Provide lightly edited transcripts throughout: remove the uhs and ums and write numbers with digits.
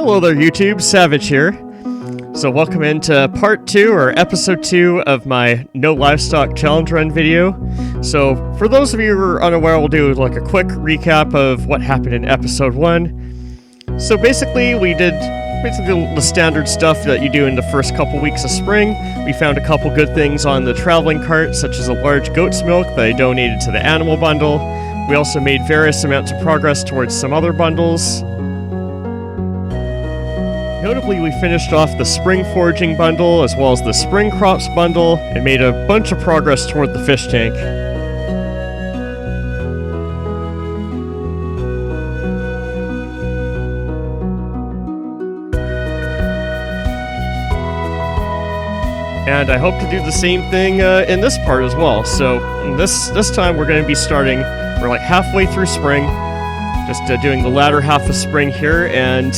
Hello there YouTube, Savage here. So welcome into part 2 or episode 2 of my No Livestock Challenge Run video. So for those of you who are unaware, we'll do like a quick recap of what happened in episode 1. So basically we did the standard stuff that you do in the first couple weeks of spring. We found a couple good things on the traveling cart, such as a large goat's milk that I donated to the animal bundle. We also made various amounts of progress towards some other bundles. Notably, we finished off the spring foraging bundle as well as the spring crops bundle and made a bunch of progress toward the fish tank. And I hope to do the same thing in this part as well. So this time we're going to be starting, we're like halfway through spring, just doing the latter half of spring here, and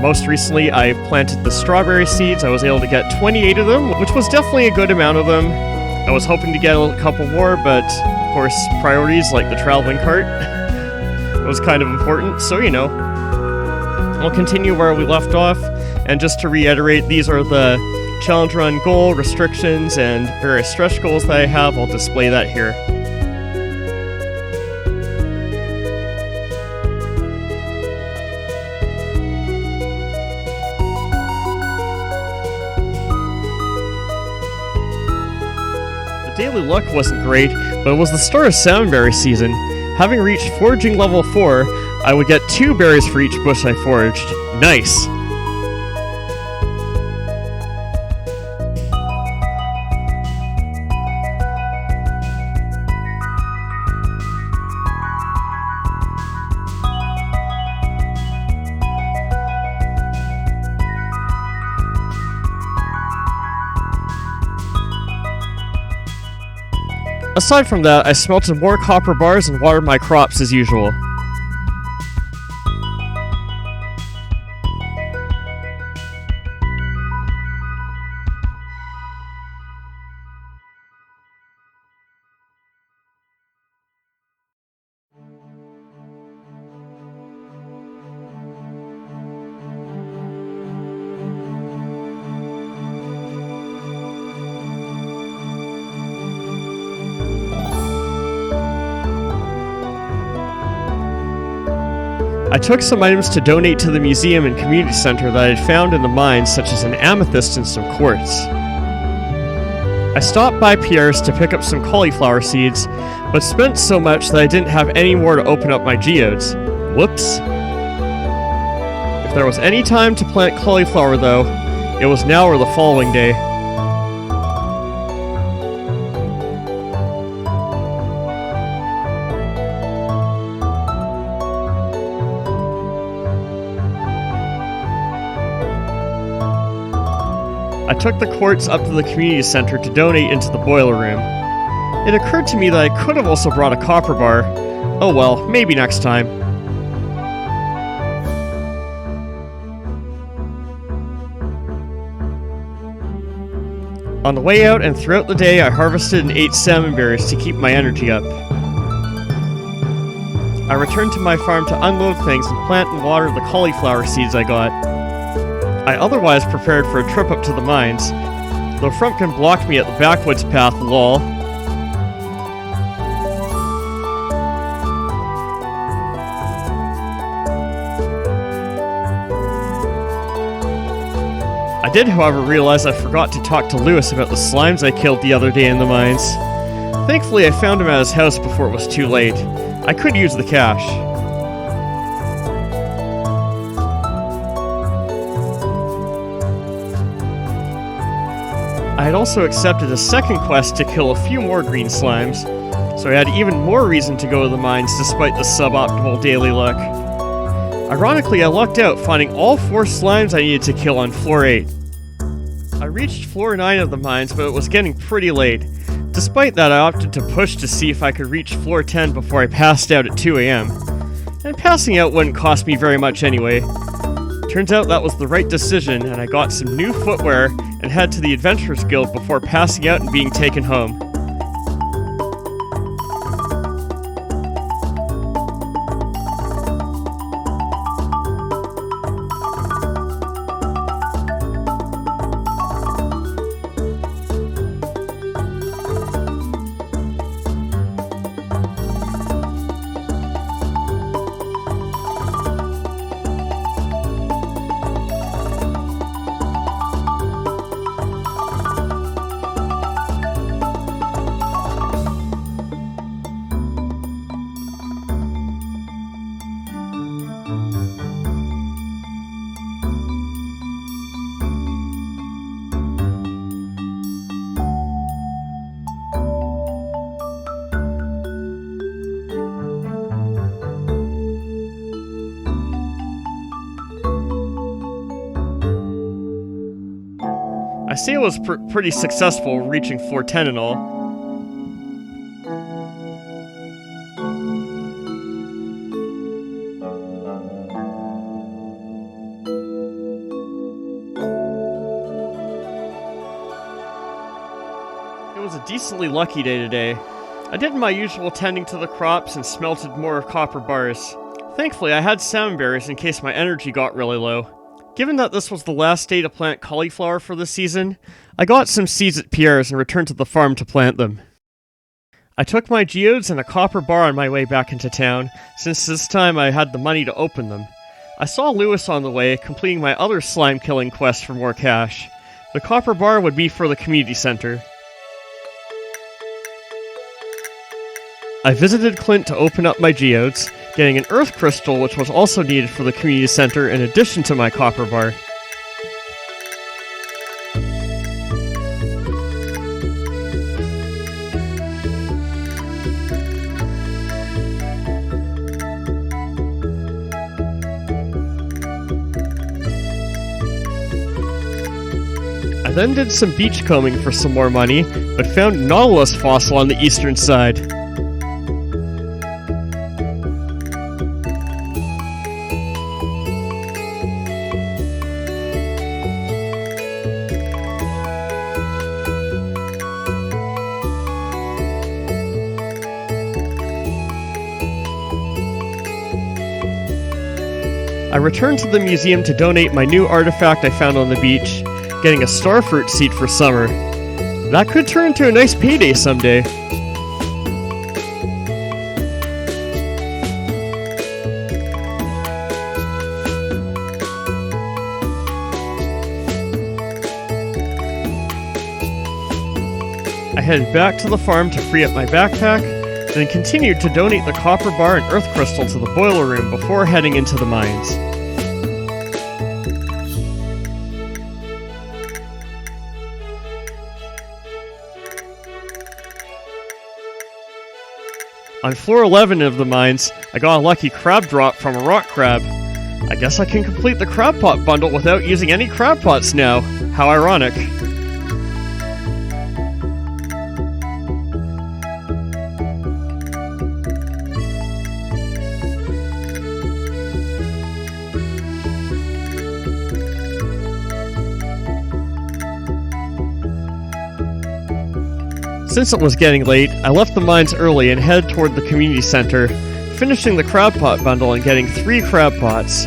most recently I planted the strawberry seeds. I was able to get 28 of them, which was definitely a good amount of them. I was hoping to get a couple more, but of course priorities like the traveling cart was kind of important, so you know. I'll continue where we left off, and just to reiterate, these are the challenge run goal, restrictions, and various stretch goals that I have. I'll display that here. The daily luck wasn't great, but it was the start of salmonberry season. Having reached foraging level 4, I would get 2 berries for each bush I foraged. Nice! Aside from that, I smelted more copper bars and watered my crops as usual. I took some items to donate to the museum and community center that I had found in the mines, such as an amethyst and some quartz. I stopped by Pierre's to pick up some cauliflower seeds, but spent so much that I didn't have any more to open up my geodes. Whoops. If there was any time to plant cauliflower though, it was now or the following day. I took the quartz up to the community center to donate into the boiler room. It occurred to me that I could have also brought a copper bar. Oh well, maybe next time. On the way out and throughout the day, I harvested and ate salmon berries to keep my energy up. I returned to my farm to unload things and plant and water the cauliflower seeds I got. I otherwise prepared for a trip up to the mines, though Frumpkin blocked me at the backwoods path, lol. I did, however, realize I forgot to talk to Lewis about the slimes I killed the other day in the mines. Thankfully, I found him at his house before it was too late. I could use the cash. I had also accepted a second quest to kill a few more green slimes, so I had even more reason to go to the mines despite the suboptimal daily luck. Ironically, I lucked out finding all 4 slimes I needed to kill on floor 8. I reached floor 9 of the mines, but it was getting pretty late. Despite that, I opted to push to see if I could reach floor 10 before I passed out at 2 AM. And passing out wouldn't cost me very much anyway. Turns out that was the right decision, and I got some new footwear and head to the Adventurers Guild before passing out and being taken home. I see it was pretty successful, reaching floor 10 and all. It was a decently lucky day today. I did my usual tending to the crops and smelted more copper bars. Thankfully, I had salmon berries in case my energy got really low. Given that this was the last day to plant cauliflower for this season, I got some seeds at Pierre's and returned to the farm to plant them. I took my geodes and a copper bar on my way back into town, since this time I had the money to open them. I saw Lewis on the way, completing my other slime-killing quest for more cash. The copper bar would be for the community center. I visited Clint to open up my geodes, getting an earth crystal which was also needed for the community center in addition to my copper bar. I then did some beach combing for some more money, but found a nautilus fossil on the eastern side. I returned to the museum to donate my new artifact I found on the beach, getting a starfruit seed for summer. That could turn into a nice payday someday. I headed back to the farm to free up my backpack, then continued to donate the copper bar and earth crystal to the boiler room before heading into the mines. On floor 11 of the mines, I got a lucky crab drop from a rock crab. I guess I can complete the crab pot bundle without using any crab pots now. How ironic. Since it was getting late, I left the mines early and headed toward the community center, finishing the crab pot bundle and getting 3 crab pots.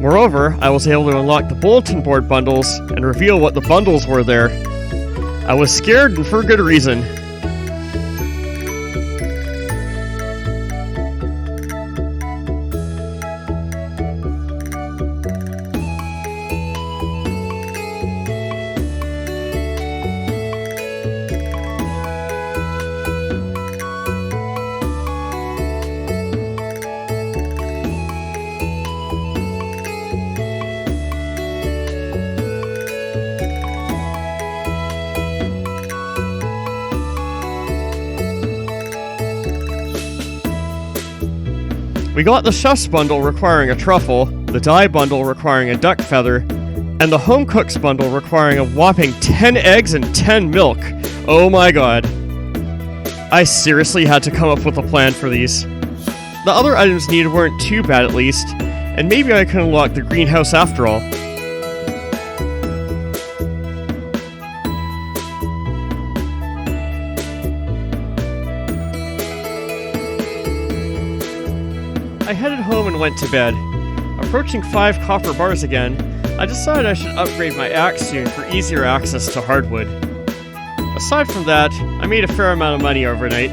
Moreover, I was able to unlock the bulletin board bundles and reveal what the bundles were there. I was scared, and for good reason. We got the chef's bundle requiring a truffle, the dye bundle requiring a duck feather, and the home cook's bundle requiring a whopping 10 eggs and 10 milk. Oh my god. I seriously had to come up with a plan for these. The other items needed weren't too bad at least, and maybe I could unlock the greenhouse after all. I headed home and went to bed. Approaching 5 copper bars again, I decided I should upgrade my axe soon for easier access to hardwood. Aside from that, I made a fair amount of money overnight.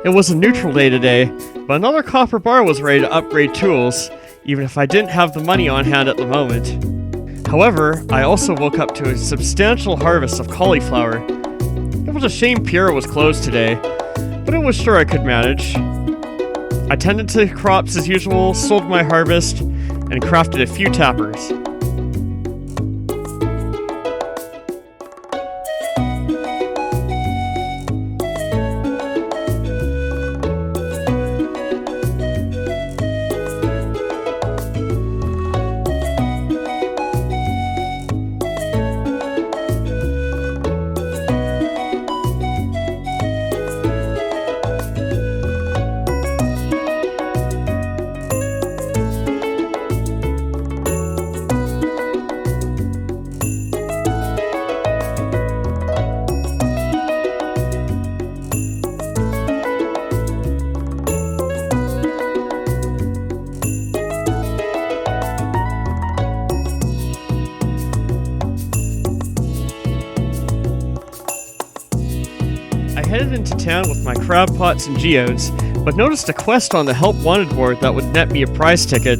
It was a neutral day today, but another copper bar was ready to upgrade tools, even if I didn't have the money on hand at the moment. However, I also woke up to a substantial harvest of cauliflower. It was a shame Pierre was closed today, but it was sure I could manage. I tended to crops as usual, sold my harvest, and crafted a few tappers. Headed into town with my crab pots and geodes, but noticed a quest on the Help Wanted board that would net me a prize ticket.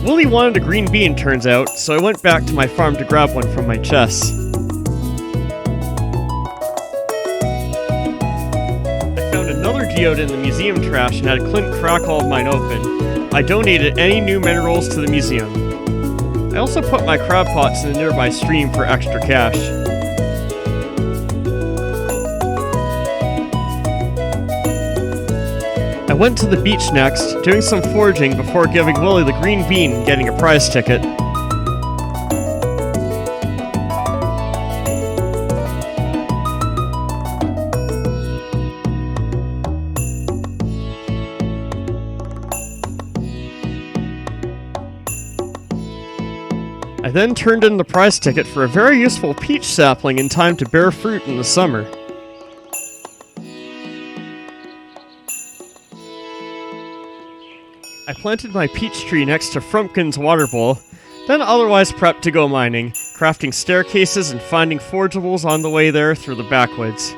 Willie wanted a green bean, turns out, so I went back to my farm to grab one from my chests. I found another geode in the museum trash and had Clint crack all of mine open. I donated any new minerals to the museum. I also put my crab pots in the nearby stream for extra cash. I went to the beach next, doing some foraging before giving Willie the green bean and getting a prize ticket. I then turned in the prize ticket for a very useful peach sapling in time to bear fruit in the summer. I planted my peach tree next to Frumpkin's water bowl, then otherwise prepped to go mining, crafting staircases and finding forageables on the way there through the backwoods.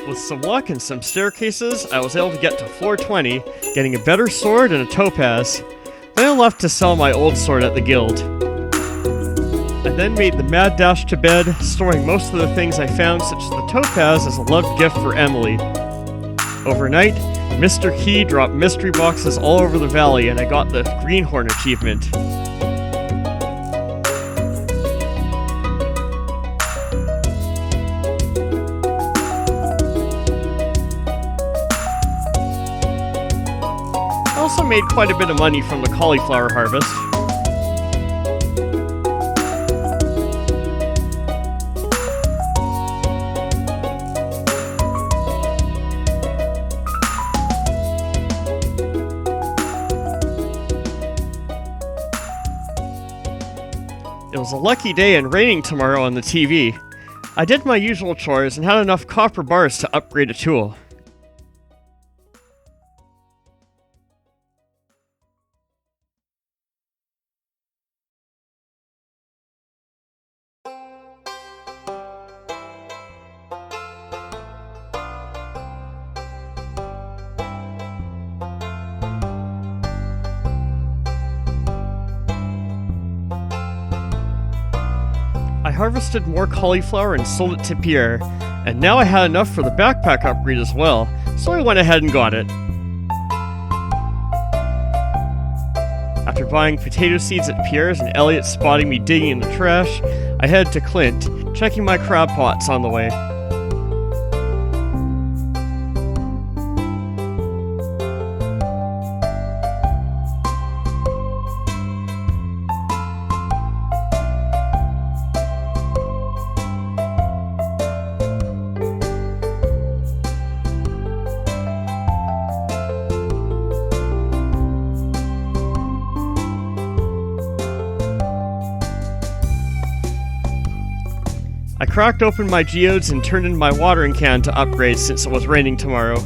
With some luck and some staircases, I was able to get to floor 20, getting a better sword and a topaz. Then I left to sell my old sword at the guild. I then made the mad dash to bed, storing most of the things I found, such as the topaz, as a loved gift for Emily. Overnight, Mr. Key dropped mystery boxes all over the valley, and I got the Greenhorn achievement. I also made quite a bit of money from the cauliflower harvest. It was a lucky day and raining tomorrow on the TV. I did my usual chores and had enough copper bars to upgrade a tool. I harvested more cauliflower and sold it to Pierre, and now I had enough for the backpack upgrade as well, so I went ahead and got it. After buying potato seeds at Pierre's and Elliot spotting me digging in the trash, I headed to Clint, checking my crab pots on the way. I cracked open my geodes and turned in my watering can to upgrade since it was raining tomorrow.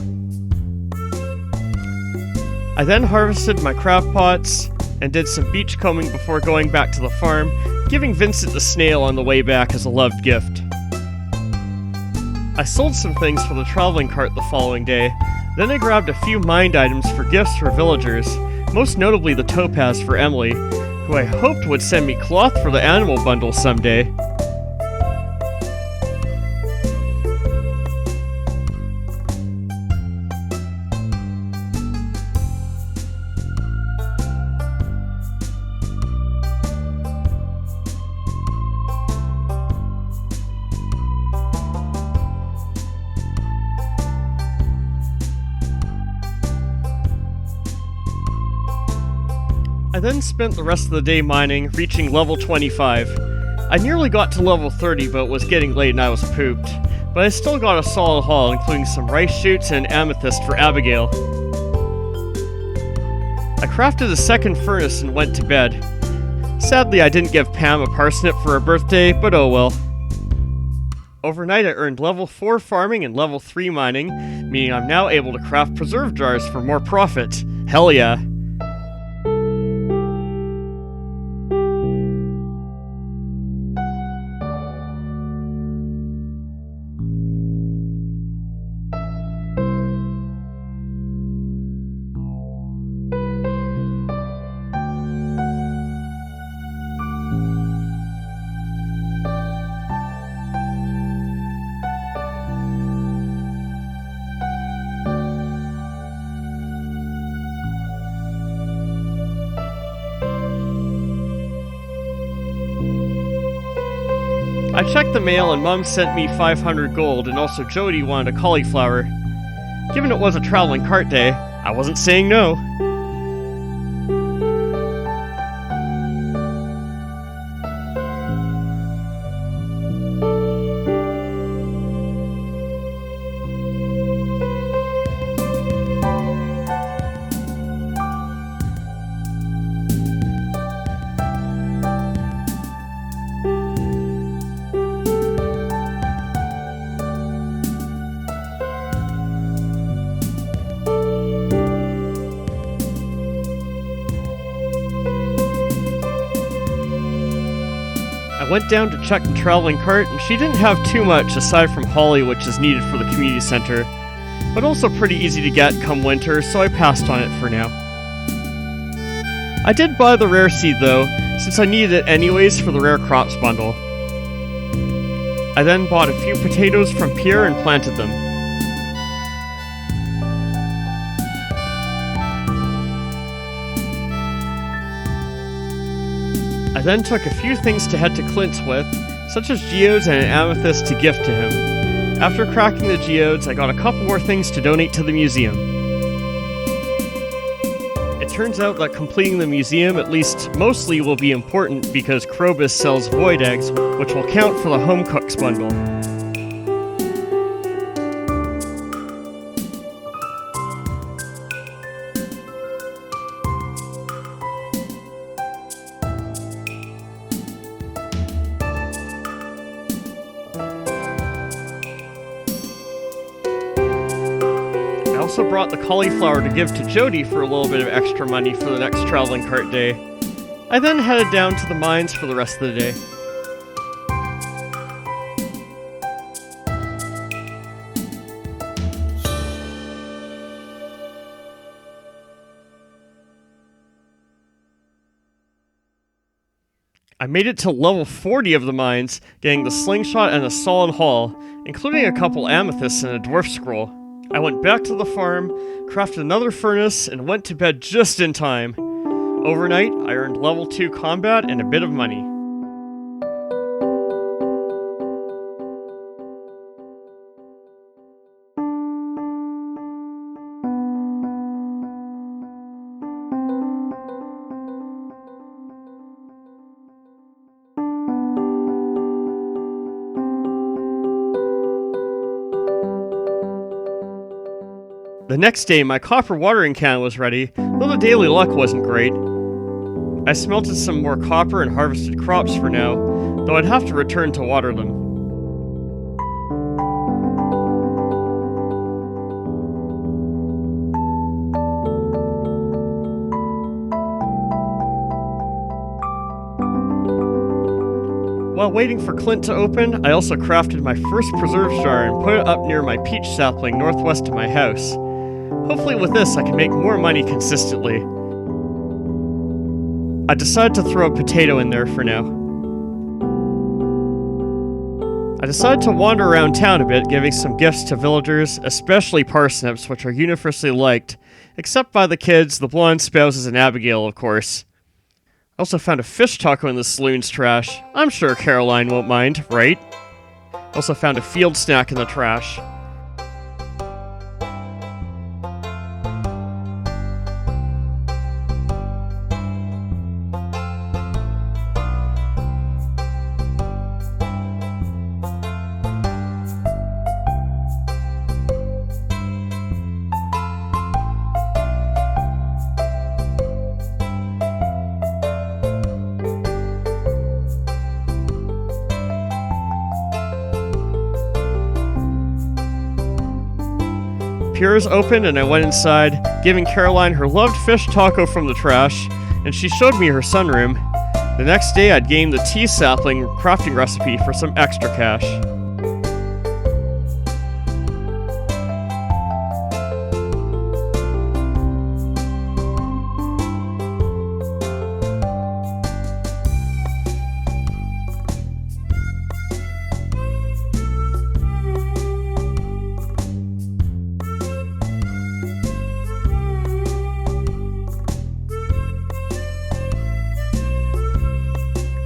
I then harvested my crab pots and did some beach combing before going back to the farm, giving Vincent the snail on the way back as a loved gift. I sold some things for the traveling cart the following day, then I grabbed a few mined items for gifts for villagers, most notably the topaz for Emily, who I hoped would send me cloth for the animal bundle someday. I then spent the rest of the day mining, reaching level 25. I nearly got to level 30, but it was getting late and I was pooped. But I still got a solid haul, including some rice shoots and amethyst for Abigail. I crafted a second furnace and went to bed. Sadly, I didn't give Pam a parsnip for her birthday, but oh well. Overnight, I earned level 4 farming and level 3 mining, meaning I'm now able to craft preserve jars for more profit. Hell yeah. I checked the mail and Mom sent me 500 gold, and also Jody wanted a cauliflower. Given it was a traveling cart day, I wasn't saying no. I went down to check the traveling cart, and she didn't have too much aside from holly, which is needed for the community center, but also pretty easy to get come winter, so I passed on it for now. I did buy the rare seed though, since I needed it anyways for the rare crops bundle. I then bought a few potatoes from Pierre and planted them. I then took a few things to head to Clint's with, such as geodes and an amethyst to gift to him. After cracking the geodes, I got a couple more things to donate to the museum. It turns out that completing the museum, at least mostly, will be important because Krobus sells void eggs, which will count for the home cooks bundle. I also brought the cauliflower to give to Jody for a little bit of extra money for the next traveling cart day. I then headed down to the mines for the rest of the day. I made it to level 40 of the mines, getting the slingshot and a solid haul, including a couple amethysts and a dwarf scroll. I went back to the farm, crafted another furnace, and went to bed just in time. Overnight, I earned level 2 combat and a bit of money. The next day, my copper watering can was ready, though the daily luck wasn't great. I smelted some more copper and harvested crops for now, though I'd have to return to water them. While waiting for Clint to open, I also crafted my first preserve jar and put it up near my peach sapling northwest of my house. Hopefully with this I can make more money consistently. I decided to throw a potato in there for now. I decided to wander around town a bit, giving some gifts to villagers, especially parsnips, which are universally liked, except by the kids, the blonde spouses, and Abigail, of course. I also found a fish taco in the saloon's trash. I'm sure Caroline won't mind, right? Also found a field snack in the trash. Piers opened and I went inside, giving Caroline her loved fish taco from the trash, and she showed me her sunroom. The next day I'd gained the tea sapling crafting recipe for some extra cash.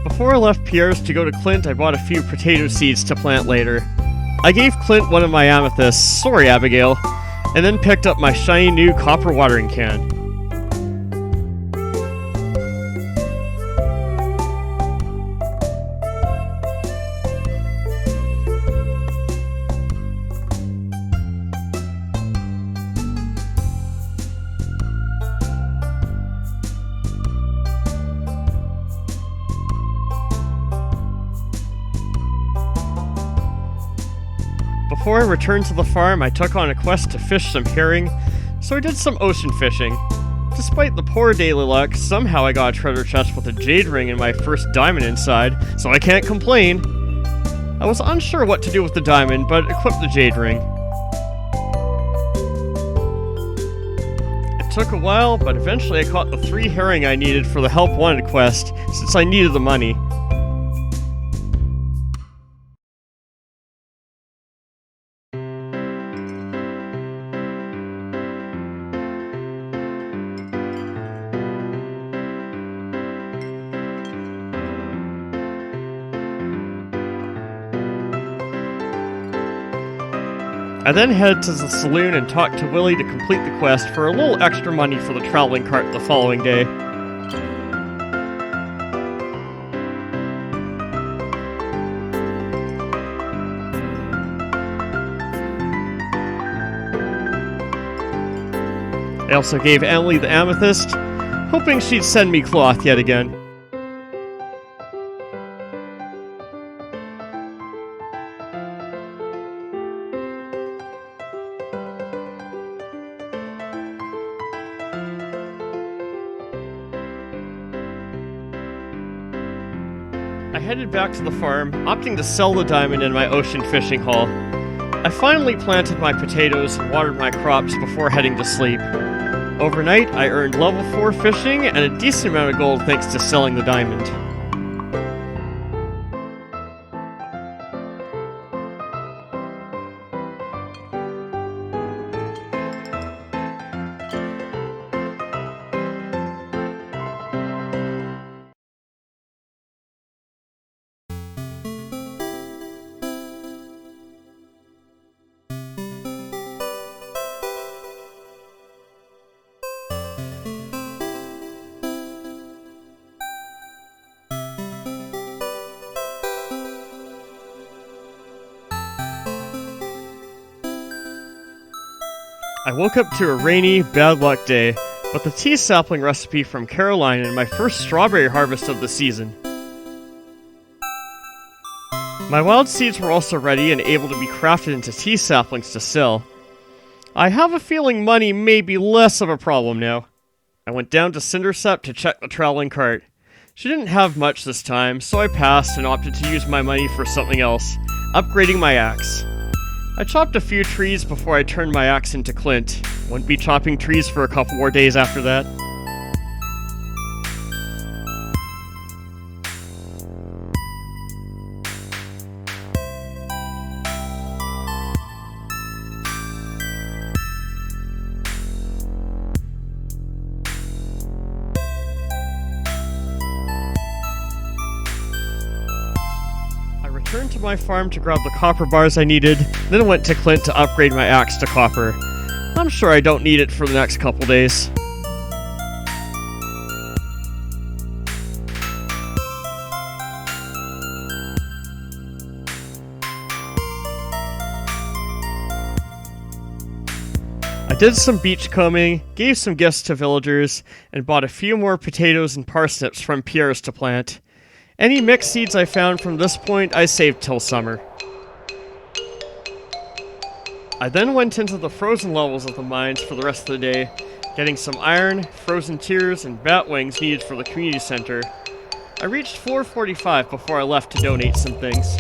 Before I left Pierre's to go to Clint, I bought a few potato seeds to plant later. I gave Clint one of my amethysts, sorry Abigail, and then picked up my shiny new copper watering can. Before I returned to the farm, I took on a quest to fish some herring, so I did some ocean fishing. Despite the poor daily luck, somehow I got a treasure chest with a jade ring and my first diamond inside, so I can't complain. I was unsure what to do with the diamond, but equipped the jade ring. It took a while, but eventually I caught the 3 herring I needed for the Help Wanted quest, since I needed the money. I then headed to the saloon and talked to Willie to complete the quest for a little extra money for the traveling cart the following day. I also gave Emily the amethyst, hoping she'd send me cloth yet again. I headed back to the farm, opting to sell the diamond in my ocean fishing haul. I finally planted my potatoes and watered my crops before heading to sleep. Overnight, I earned level 4 fishing and a decent amount of gold thanks to selling the diamond. I woke up to a rainy, bad luck day, with the tea sapling recipe from Caroline and my first strawberry harvest of the season. My wild seeds were also ready and able to be crafted into tea saplings to sell. I have a feeling money may be less of a problem now. I went down to Cindercept to check the traveling cart. She didn't have much this time, so I passed and opted to use my money for something else, upgrading my axe. I chopped a few trees before I turned my axe into Clint. Wouldn't be chopping trees for a couple more days after that. Returned to my farm to grab the copper bars I needed, then went to Clint to upgrade my axe to copper. I'm sure I don't need it for the next couple days. I did some beach combing, gave some gifts to villagers, and bought a few more potatoes and parsnips from Pierre's to plant. Any mixed seeds I found from this point, I saved till summer. I then went into the frozen levels of the mines for the rest of the day, getting some iron, frozen tears, and bat wings needed for the community center. I reached floor 45 before I left to donate some things.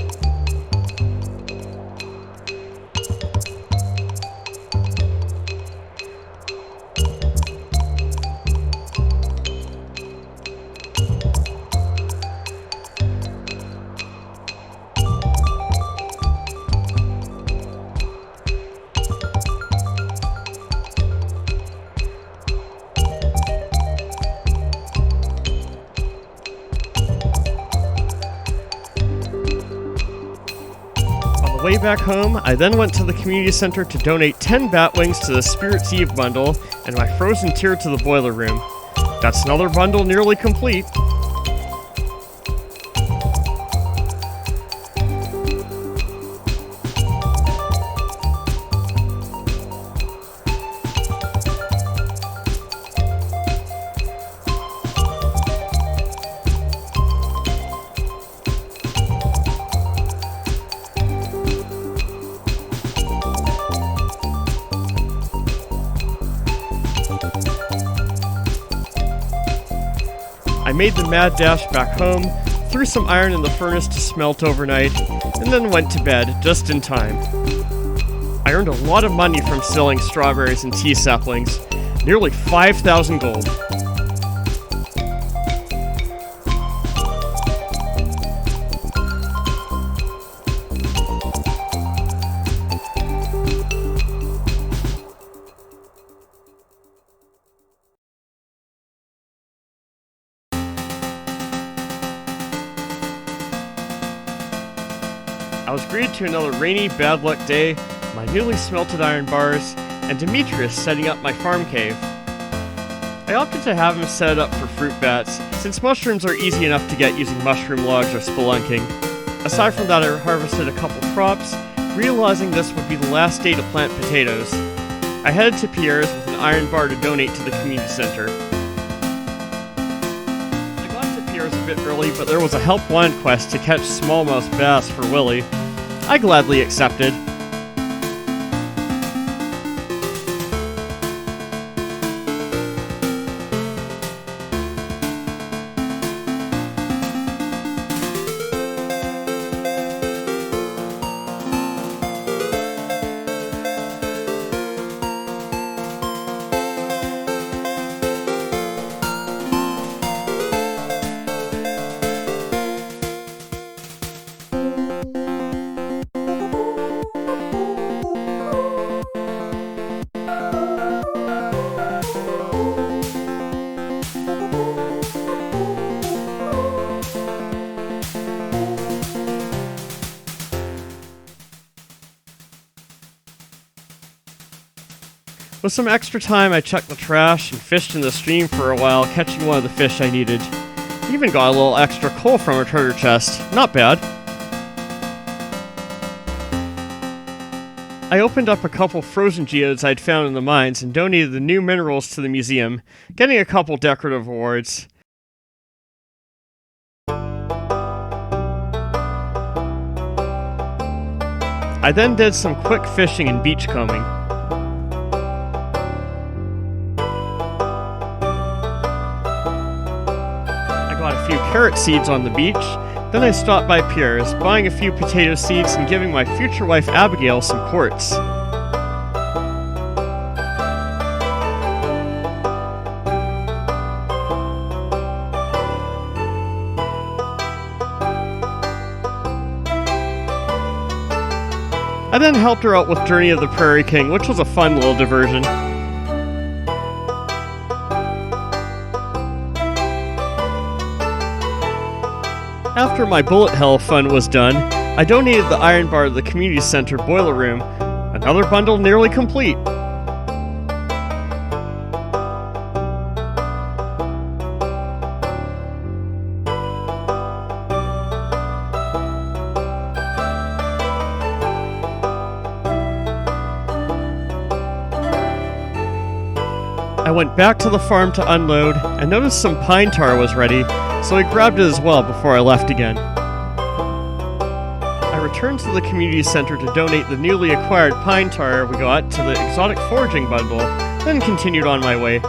Way back home, I then went to the community center to donate 10 bat wings to the Spirit's Eve bundle and my frozen tear to the boiler room. That's another bundle nearly complete. I made the mad dash back home, threw some iron in the furnace to smelt overnight, and then went to bed just in time. I earned a lot of money from selling strawberries and tea saplings, nearly 5,000 gold. I was greeted to another rainy, bad luck day, my newly smelted iron bars, and Demetrius setting up my farm cave. I opted to have him set it up for fruit bats, since mushrooms are easy enough to get using mushroom logs or spelunking. Aside from that, I harvested a couple crops, realizing this would be the last day to plant potatoes. I headed to Pierre's with an iron bar to donate to the community center. I got to Pierre's a bit early, but there was a help wanted quest to catch smallmouth bass for Willie. I gladly accepted. With some extra time, I checked the trash and fished in the stream for a while, catching one of the fish I needed. Even got a little extra coal from a treasure chest. Not bad. I opened up a couple frozen geodes I'd found in the mines and donated the new minerals to the museum, getting a couple decorative awards. I then did some quick fishing and beach combing. a few carrot seeds on the beach. Then I stopped by Pierre's, buying a few potato seeds and giving my future wife Abigail some quartz. I then helped her out with Journey of the Prairie King, which was a fun little diversion. After my bullet hell fun was done, I donated the iron bar to the community center boiler room. Another bundle nearly complete. I went back to the farm to unload and noticed some pine tar was ready, so I grabbed it as well before I left again. I returned to the community center to donate the newly acquired pine tar we got to the exotic foraging bundle, then continued on my way.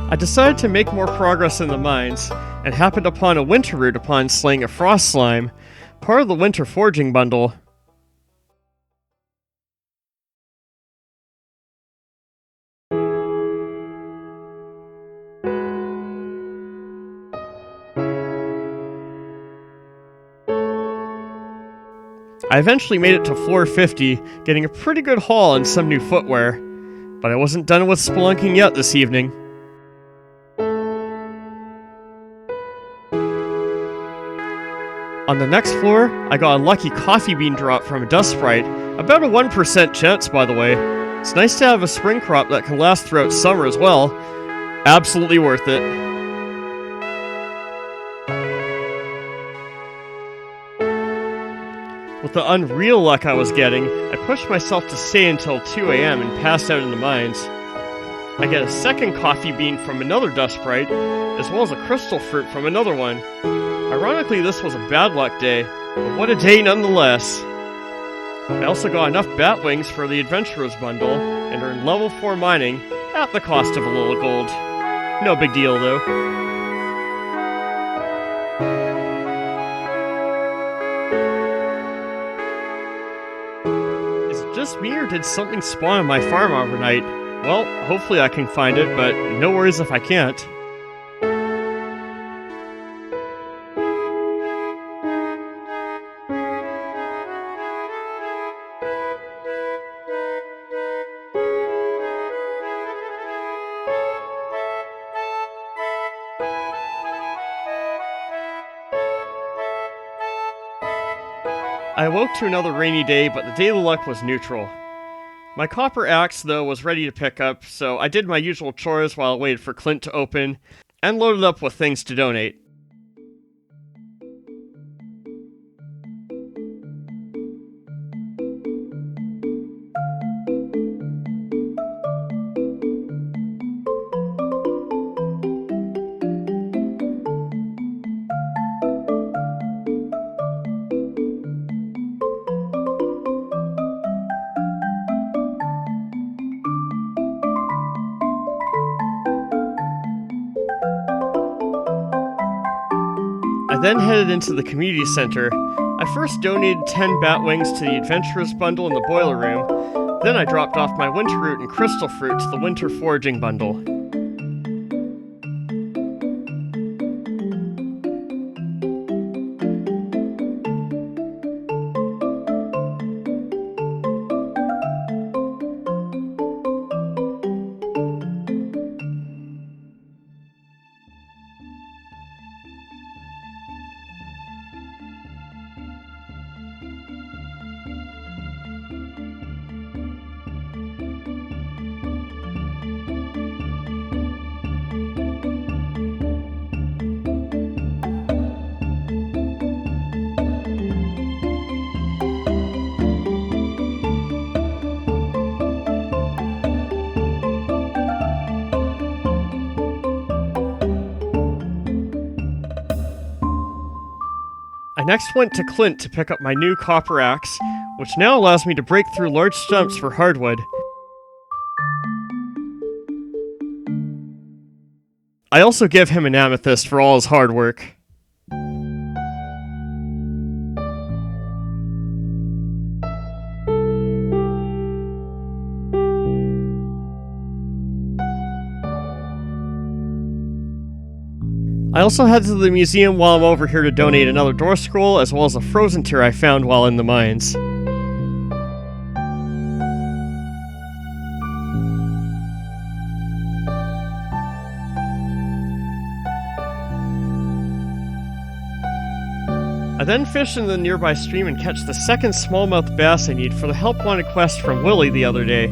I decided to make more progress in the mines, and happened upon a winter root upon slaying a frost slime, part of the winter foraging bundle. I eventually made it to floor 50, getting a pretty good haul and some new footwear, but I wasn't done with spelunking yet this evening. On the next floor, I got a lucky coffee bean drop from a dust sprite, about a 1% chance by the way. It's nice to have a spring crop that can last throughout summer as well. Absolutely worth it. With the unreal luck I was getting, I pushed myself to stay until 2 AM and passed out in the mines. I get a second coffee bean from another dust sprite, as well as a crystal fruit from another one. Ironically, this was a bad luck day, but what a day nonetheless. I also got enough bat wings for the Adventurers bundle, and earned level 4 mining, at the cost of a little gold. No big deal though. Is it just me, or did something spawn on my farm overnight? Well, hopefully I can find it, but no worries if I can't. I awoke to another rainy day, but the daily luck was neutral. My copper axe, though, was ready to pick up, so I did my usual chores while I waited for Clint to open, and loaded up with things to donate. I then headed into the community center. I first donated 10 bat wings to the Adventurers bundle in the boiler room, then I dropped off my winter root and crystal fruit to the winter foraging bundle. I next went to Clint to pick up my new copper axe, which now allows me to break through large stumps for hardwood. I also give him an amethyst for all his hard work. I also head to the museum while I'm over here to donate another door scroll, as well as a frozen tear I found while in the mines. I then fish in the nearby stream and catch the second smallmouth bass I need for the help wanted quest from Willie the other day.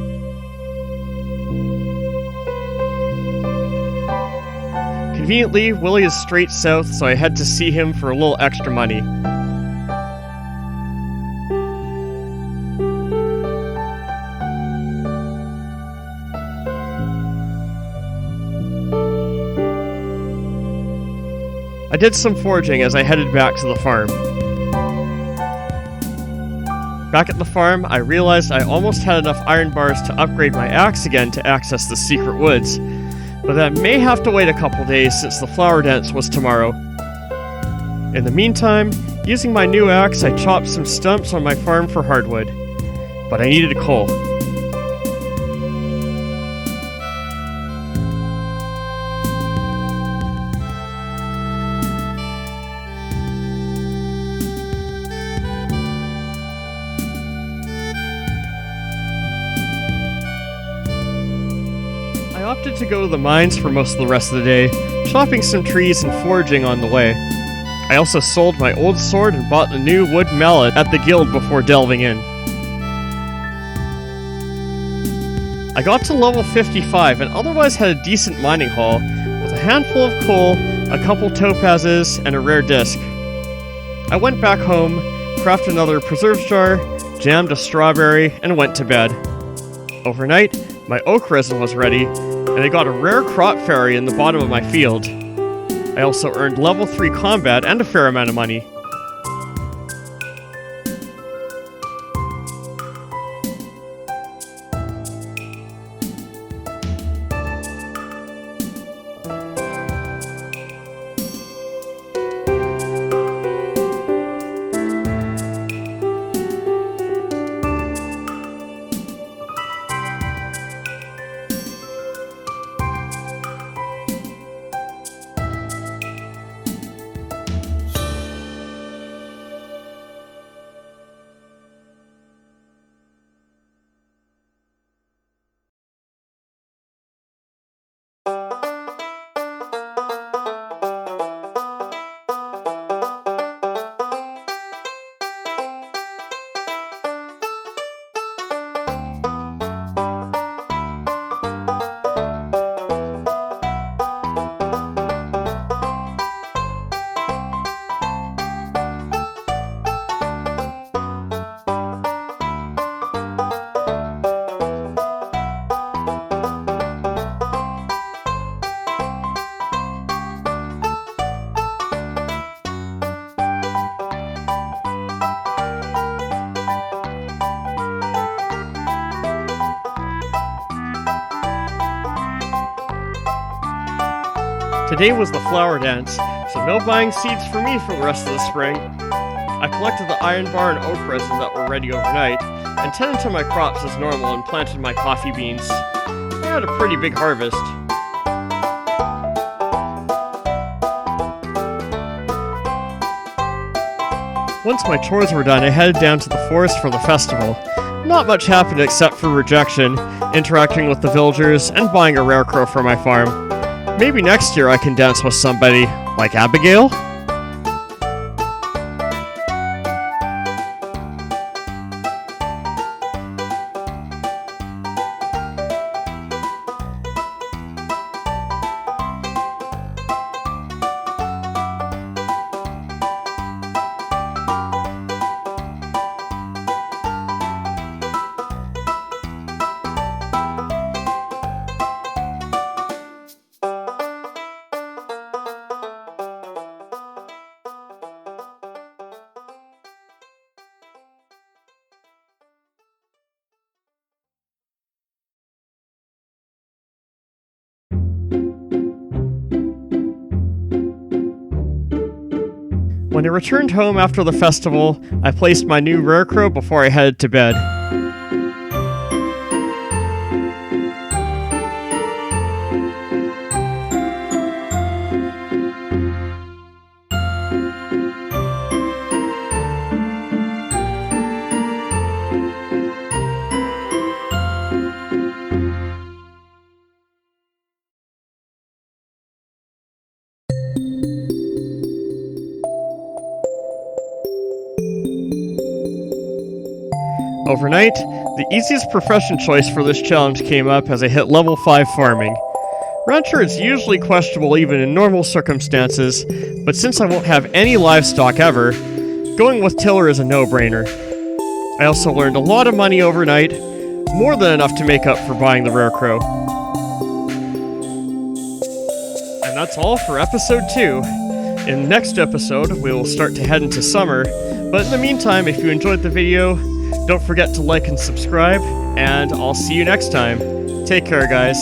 Conveniently, Willie is straight south, so I head to see him for a little extra money. I did some foraging as I headed back to the farm. Back at the farm, I realized I almost had enough iron bars to upgrade my axe again to access the secret woods, but that may have to wait a couple days since the flower dance was tomorrow. In the meantime, using my new axe, I chopped some stumps on my farm for hardwood, but I needed coal. I opted to go to the mines for most of the rest of the day, chopping some trees and foraging on the way. I also sold my old sword and bought a new wood mallet at the guild before delving in. I got to level 55 and otherwise had a decent mining haul, with a handful of coal, a couple topazes, and a rare disc. I went back home, crafted another preserves jar, jammed a strawberry, and went to bed. Overnight, my oak resin was ready, and I got a rare crop fairy in the bottom of my field. I also earned level 3 combat and a fair amount of money. Today was the flower dance, so no buying seeds for me for the rest of the spring. I collected the iron bar and oak resin that were ready overnight, and tended to my crops as normal and planted my coffee beans. I had a pretty big harvest. Once my chores were done, I headed down to the forest for the festival. Not much happened except for rejection, interacting with the villagers, and buying a rare crow for my farm. Maybe next year I can dance with somebody, like Abigail? When I returned home after the festival, I placed my new rare crow before I headed to bed. Overnight, the easiest profession choice for this challenge came up as I hit level 5 farming. Rancher is usually questionable even in normal circumstances, but since I won't have any livestock ever, going with tiller is a no-brainer. I also learned a lot of money overnight, more than enough to make up for buying the rare crow. And that's all for episode 2. In the next episode, we will start to head into summer, but in the meantime, if you enjoyed the video, don't forget to like and subscribe, and I'll see you next time. Take care, guys.